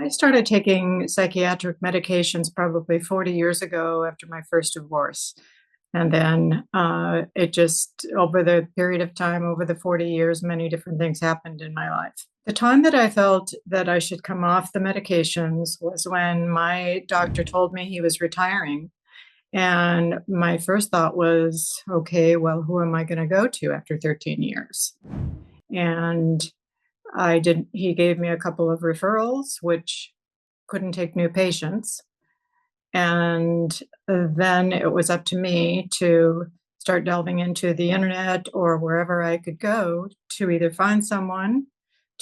I started taking psychiatric medications probably 40 years ago after my first divorce. And then it just, over the period of time, over the 40 years, many different things happened in my life. The time that I felt that I should come off the medications was when my doctor told me he was retiring. And my first thought was, okay, well, who am I going to go to after 13 years? And he gave me a couple of referrals, which couldn't take new patients. And then it was up to me to start delving into the internet or wherever I could go to either find someone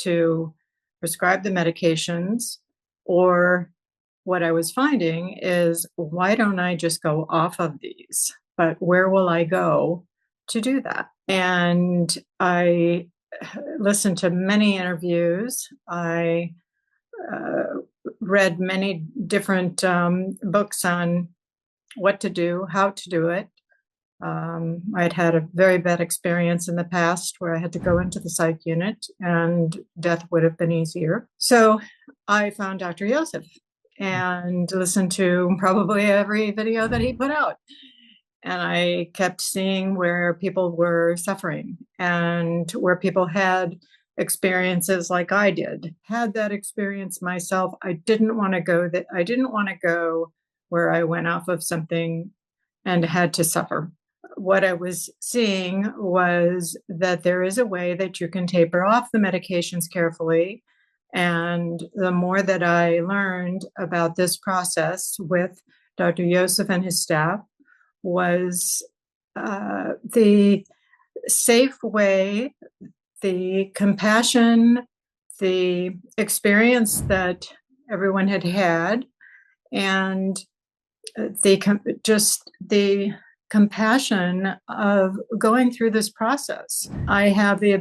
to prescribe the medications, or what I was finding is, why don't I just go off of these? But where will I go to do that? And I listened to many interviews. I read many different books on what to do, how to do it. I'd had a very bad experience in the past where I had to go into the psych unit and death would have been easier. So I found Dr. Josef and listened to probably every video that he put out. And I kept seeing where people were suffering and where people had experiences like I did. Had that experience myself. I didn't want to go where I went off of something and had to suffer. What I was seeing was that there is a way that you can taper off the medications carefully. And the more that I learned about this process with Dr. Josef and his staff, was the safe way, the compassion, the experience that everyone had had, and the compassion of going through this process. I have the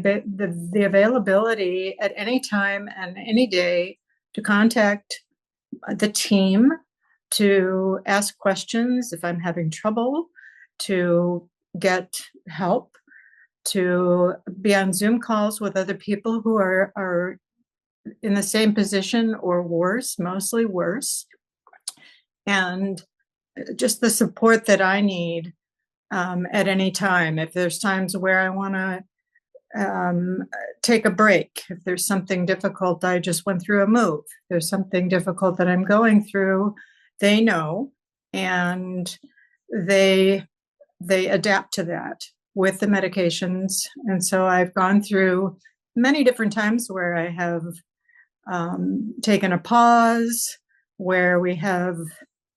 availability at any time and any day to contact the team, to ask questions if I'm having trouble, to get help, to be on Zoom calls with other people who are in the same position or worse, mostly worse, and just the support that I need at any time. If there's times where I want to take a break, if there's something difficult, I just went through a move, there's something difficult that I'm going through, they know, and they adapt to that with the medications. And so I've gone through many different times where I have taken a pause, where we have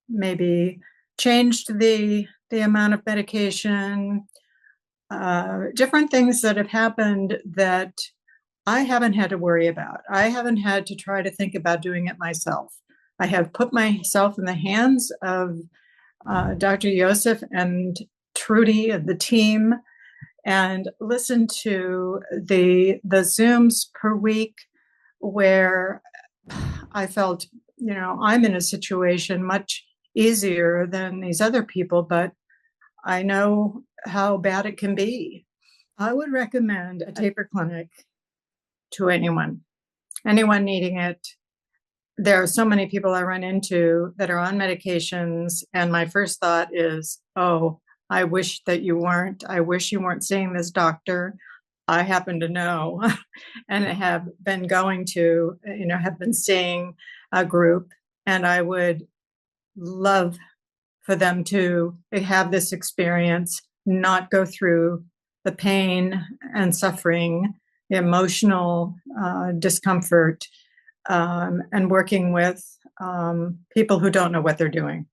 maybe changed the amount of medication, different things that have happened that I haven't had to worry about. I haven't had to try to think about doing it myself. I have put myself in the hands of Dr. Josef and Trudy and the team, and listened to the Zooms per week where I felt, I'm in a situation much easier than these other people, but I know how bad it can be. I would recommend a taper clinic to anyone needing it. There are so many people I run into that are on medications, and my first thought is, oh, I wish that you weren't. I wish you weren't seeing this doctor. I happen to know and have been going to, have been seeing a group, and I would love for them to have this experience, not go through the pain and suffering, the emotional discomfort, and working with people who don't know what they're doing.